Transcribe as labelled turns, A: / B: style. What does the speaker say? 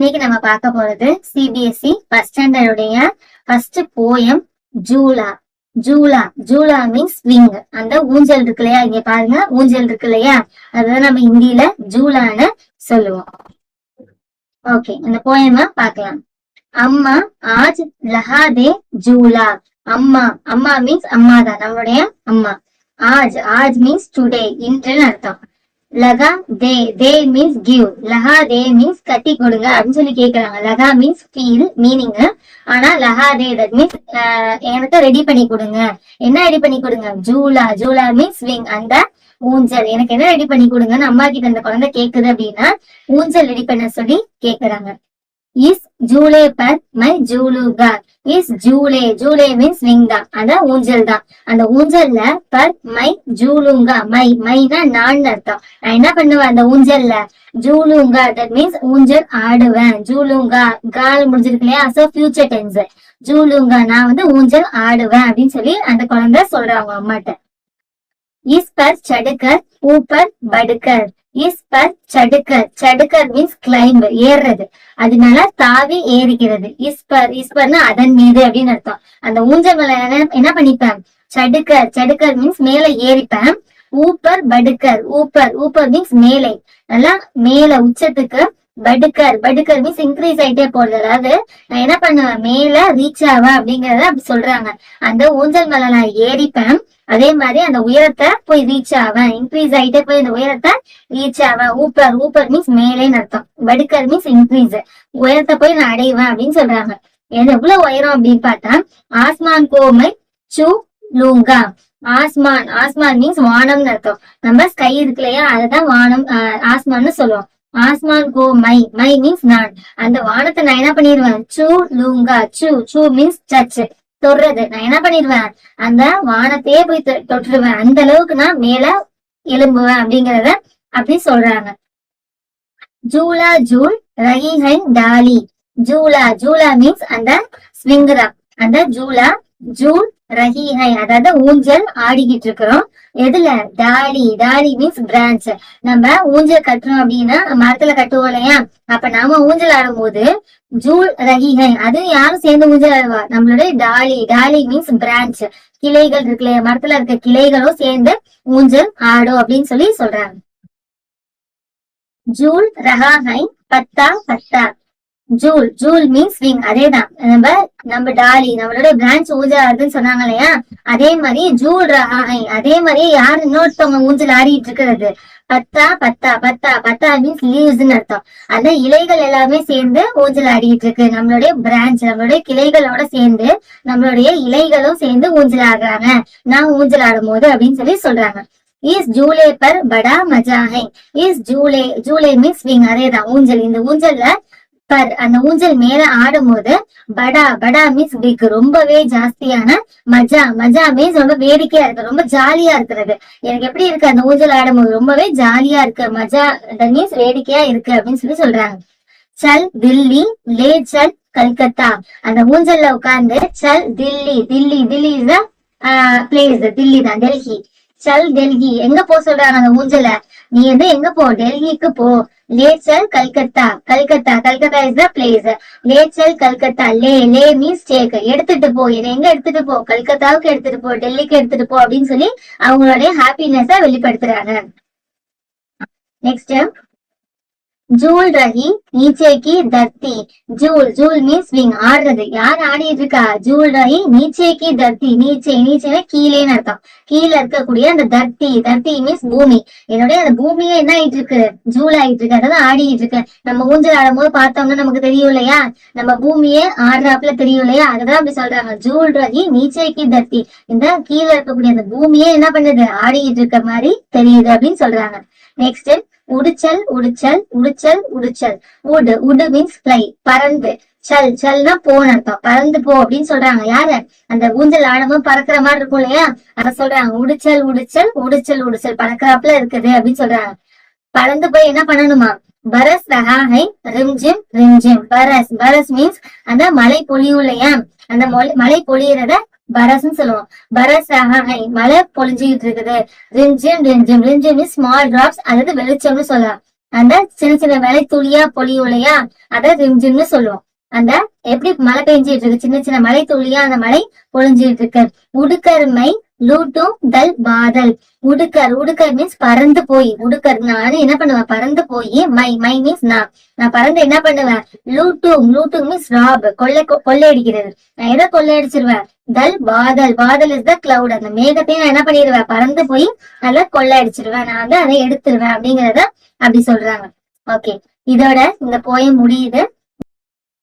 A: இன்னைக்கு நம்ம பார்க்க போறது சிபிஎஸ்இ ஃபர்ஸ்ட் ஸ்டாண்டர்ட் உடைய ஃபர்ஸ்ட் போயம் ஜூலா. ஜூலா ஜூலா மீன்ஸ் ஸ்விங். அந்த ஊஞ்சல் இருக்கு இல்லையா, இங்க பாருங்க ஊஞ்சல் இருக்கு இல்லையா, அதுதான் நம்ம ஹிந்தியில ஜூலான்னு சொல்லுவோம். ஓகே, இந்த போயமா பார்க்கலாம். அம்மா ஆஜ் லஹாதே ஜூலா. அம்மா அம்மா மீன்ஸ் அம்மா தான், நம்மளுடைய அம்மா. ஆஜ் ஆஜ் மீன்ஸ் டுடே, இன்றுன்னு அர்த்தம். லகா தே தே மீன்ஸ் கிவ். லஹா தே மீன்ஸ் கட்டி கொடுங்க அப்படின்னு சொல்லி கேக்குறாங்க. லகா மீன்ஸ் ஃபீல் மீனிங். ஆனா லஹா தே தட் மீன்ஸ் எனக்கு ரெடி பண்ணி கொடுங்க. என்ன ரெடி பண்ணி கொடுங்க? ஜூலா. ஜூலா மீன்ஸ் ஸ்விங், அந்த ஊஞ்சல். எனக்கு என்ன ரெடி பண்ணி கொடுங்கன்னு அம்மா கிட்ட அந்த குழந்தை கேக்குது அப்படின்னா ஊஞ்சல் ரெடி பண்ண சொல்லி கேக்குறாங்க. இஸ் ஜூலே பர் மை ஜூலுகா. இஸ் ஜூலே, ஜூலே மீன்ஸ் ஸ்விங் தான், அதான் ஊஞ்சல் தான். அந்த ஊஞ்சல்ல பர் மை ஜூலுங்கா, மை மைனா நான் அர்த்தம். நான் என்ன பண்ணுவேன் அந்த ஊஞ்சல்ல? ஜூலுங்கா தட் மீன்ஸ் ஊஞ்சல் ஆடுவேன். ஜூலுங்கா கால் முடிஞ்சிருக்கு இல்லையா, சோ ஃபியூச்சர் டென்ஸ். ஜூலுங்கா நான் வந்து ஊஞ்சல் ஆடுவேன் அப்படின்னு சொல்லி அந்த குழந்தை சொல்றாங்க அம்மாட்ட. இஸ் பர் சடுக்கர் ஊப்பர் படுக்கர். இஸ் பர் சடுக்கர். சடுக்கர் மீன்ஸ் கிளைம்ப், ஏறுறது. அதனால தாவி ஏறிக்கிறது. இஸ்பர்னா அதன் மீது அப்படின்னு அர்த்தம். அந்த ஊஞ்சல் மேல என்ன பண்ணிப்பேன்? சடுக்கர். சடுக்கர் மீன்ஸ் மேல ஏறிப்பேன். ஊப்பர் படுக்கர். ஊப்பர் மீன்ஸ் மேலே, நல்லா மேல உச்சத்துக்கு. படுக்கர் படுக்கர் மீன்ஸ் இன்க்ரீஸ் ஆயிட்டே போறது. அதாவது நான் என்ன பண்ணுவேன், மேல ரீச் ஆவேன் அப்படிங்கறத அப்படி சொல்றாங்க. அந்த ஊஞ்சல் மேல நான் ஏறிப்பேன், அதே மாதிரி அந்த உயரத்தை போய் ரீச் ஆவேன். இன்க்ரீஸ் ஆயிட்டே போய் அந்த உயரத்தை ரீச் ஆவேன். ஊப்பர் மீன்ஸ் மேலேன்னு அர்த்தம். படுக்கர் மீன்ஸ் இன்க்ரீஸ், உயரத்தை போய் நான் அடைவேன் அப்படின்னு சொல்றாங்க. எவ்வளவு உயரம் அப்படின்னு பார்த்தா ஆஸ்மான் கோமை சூ லூங்கா. ஆஸ்மான் மீன்ஸ் வானம்னு அர்த்தம். நம்ம ஸ்கை இருக்கு இல்லையா, அதுதான் வானம், ஆஸ்மான்னு சொல்லுவோம். ஆஸ்மான் கோ மை மீன்ஸ் நான். அந்த வானத்தை நான் என்ன பண்ணிடுவேன்? சூ லூங்கா. சூ மீன்ஸ் டச், தொடுறது. நான் என்ன பண்ணிடுவேன்? அந்த வானத்தையே போய் தொட்டுருவேன். அந்த அளவுக்கு நான் மேல எலும்புவேன் அப்படிங்கறத அப்படி சொல்றாங்க. ஜூலா ஜூல் ரஹி ஹை டாலி. ஜூலா மீன்ஸ் அந்த ஸ்விங் தான். அந்த ஜூலா ஜூல் ரஹி ஹை, அதாவது ஊஞ்சல் ஆடிக்கிட்டு இருக்கிறோம். எதுல? டாலி மீன்ஸ் பிரான்ச். நம்ம ஊஞ்சல் கட்டுறோம் அப்படின்னா மரத்துல கட்டுவோம் இல்லையா, அப்ப நாம ஊஞ்சல் ஆடும் போது ஜூல் ரஹி ஹை, அது யாரும் சேர்ந்து ஊஞ்சல் ஆடுவா? நம்மளுடைய டாலி மீன்ஸ் பிரான்ச், கிளைகள் இருக்கு இல்லையா, மரத்துல இருக்க கிளைகளும் சேர்ந்து ஊஞ்சல் ஆடும் அப்படின்னு சொல்லி சொல்றாங்க. ஜூல் ரஹா ஹை பத்தா. ஜூல் மீன்ஸ் ஸ்விங், அதேதான். நம்ம டாலி நம்மளோட பிரான்ச் ஊஞ்சல் ஆடுதுன்னு சொன்னாங்க இல்லையா, அதே மாதிரி ஜூல் ரஹாய், அதே மாதிரியே யாரு இன்னொருத்தவங்க ஊஞ்சல் ஆடிட்டு இருக்கிறது. பத்தா மீன்ஸ் லீவ்ஸ்ன்னு அர்த்தம். அந்த இலைகள் எல்லாமே சேர்ந்து ஊஞ்சல் ஆடிட்டு இருக்கு. நம்மளுடைய பிரான்ச், நம்மளுடைய கிளைகளோட சேர்ந்து நம்மளுடைய இலைகளும் சேர்ந்து ஊஞ்சல் ஆடுறாங்க நான் ஊஞ்சல் ஆடும் போது அப்படின்னு சொல்லி சொல்றாங்க. இஸ் ஜூலே பர் படா மஜா ஹை. இஸ் ஜூலே மீன்ஸ் ஸ்விங், அதேதான் ஊஞ்சல். இந்த ஊஞ்சல்ல பர், அந்த ஊஞ்சல் மேல ஆடும் போது படா மீன்ஸ் பிக், ரொம்பவே ஜாஸ்தியான. மஜா மீன்ஸ் ரொம்ப வேடிக்கையா இருக்கு, ரொம்ப ஜாலியா இருக்கிறது. எனக்கு எப்படி இருக்கு அந்த ஊஞ்சல் ஆடும் போது? ரொம்பவே ஜாலியா இருக்கு. மஜா மீன்ஸ் வேடிக்கையா இருக்கு அப்படின்னு சொல்லி சொல்றாங்க. சல் தில்லி லே சல் கல்கத்தா. அந்த ஊஞ்சல்ல உட்கார்ந்து சல் தில்லி இஸ் த பிளேஸ், தில்லி தான், டெல்லி. சல் டெல்லி, எங்க போ சொல்றாங்க அந்த ஊஞ்சல? நீ வந்து எங்க போ? டெல்லிக்கு போ. லேச்சல் கல்கத்தா இஸ் த பிளேஸ். லேச்சல் கல்கத்தா, லே மீன்ஸ் டேக், எடுத்துட்டு போ. இதை எங்க எடுத்துட்டு போ? கல்கத்தாவுக்கு எடுத்துட்டு போ, டெல்லிக்கு எடுத்துட்டு போ அப்படின்னு சொல்லி அவங்களுடைய ஹாப்பினஸ வெளிப்படுத்துறாங்க. நெக்ஸ்ட், ஜூல் ரஹி நீச்சே கி தர்த்தி. ஜூல் மீன்ஸ் ஸ்விங், ஆடுறது. யார் ஆடிட்டு இருக்கா? ஜூல் ரஹி நீச்சே கி தர்த்தி. நீச்சேனா கீழேன்னு அர்த்தம். கீழே இருக்கக்கூடிய அந்த தர்த்தி மீன்ஸ் பூமி. என்னுடைய அந்த பூமியே என்ன ஆயிட்டு இருக்கு? ஜூல் ஆயிட்டு இருக்கு, அதாவது ஆடிட்டு இருக்கு. நம்ம ஊஞ்சல் ஆடும் போது பார்த்தோம்னா நமக்கு தெரியும் இல்லையா, நம்ம பூமியே ஆடுறாப்புல தெரியும் இல்லையா, அதுதான் அப்படி சொல்றாங்க. ஜூல் ரஹி நீச்சே கி தர்த்தி, இந்த கீழே இருக்கக்கூடிய அந்த பூமியே என்ன பண்ணுது? ஆடிட்டு இருக்க மாதிரி தெரியுது அப்படின்னு சொல்றாங்க. நெக்ஸ்ட், உடுச்சல் உடு மீன்ஸ் ஃப்ளை, பறந்து. சல்னா போன அர்த்தம், பறந்து போ அப்படின்னு சொல்றாங்க. யாரு? அந்த ஊஞ்சல் ஆடமும் பறக்கிற மாதிரி இருக்கும் இல்லையா, அத சொல்றாங்க. உடுச்சல் பறக்கிறாப்புல இருக்குது அப்படின்னு சொல்றாங்க. பறந்து போய் என்ன பண்ணணுமா? பரஸ் ரஹாஹை ரிம்ஜிம். பரஸ் மீன்ஸ் அந்த மழை பொழியும் இல்லையா, அந்த மழை பொழியறத பரஸ்ன்னு சொல்லுவோம். பரஸ் ரஹாஹை, மழை பொழிஞ்சுக்கிட்டு இருக்குது. ரிம்ஜிம் மீன்ஸ் ஸ்மால் டிராப்ஸ், அதாவது வெளிச்சம்னு சொல்லலாம். அந்த சின்ன சின்ன மழை துளியா பொழியும் இல்லையா, அத ரிம்ஜிம்னு சொல்லுவோம். அந்த எப்படி மழை பெஞ்சிட்டு இருக்கு, சின்ன சின்ன மழை துளியா அந்த மழை பொழிஞ்சிட்டு இருக்கு. உடுக்கருமை லூட்டும் தல் பாதல். உடுக்கர், உடுக்கர் மீன்ஸ் பறந்து போய், உடுக்கர் நானு என்ன பண்ணுவேன், பறந்து போய், மை மை மீன்ஸ் நான் பறந்து என்ன பண்ணுவேன், லூட்டும், லூட்டும் மீன்ஸ் ராப், கொள்ளையடிக்கிறது. நான் எதை கொள்ளையடிச்சிருவேன், தல் Badal, Badal is the cloud. அந்த மேகத்தையும் நான் என்ன பண்ணிடுவேன், பறந்து போய் நல்லா கொள்ளையடிச்சிருவேன், நான் வந்து அதை எடுத்துருவேன் அப்படிங்கறத அப்படி சொல்றாங்க. ஓகே, இதோட இந்த போயம் முடியுது.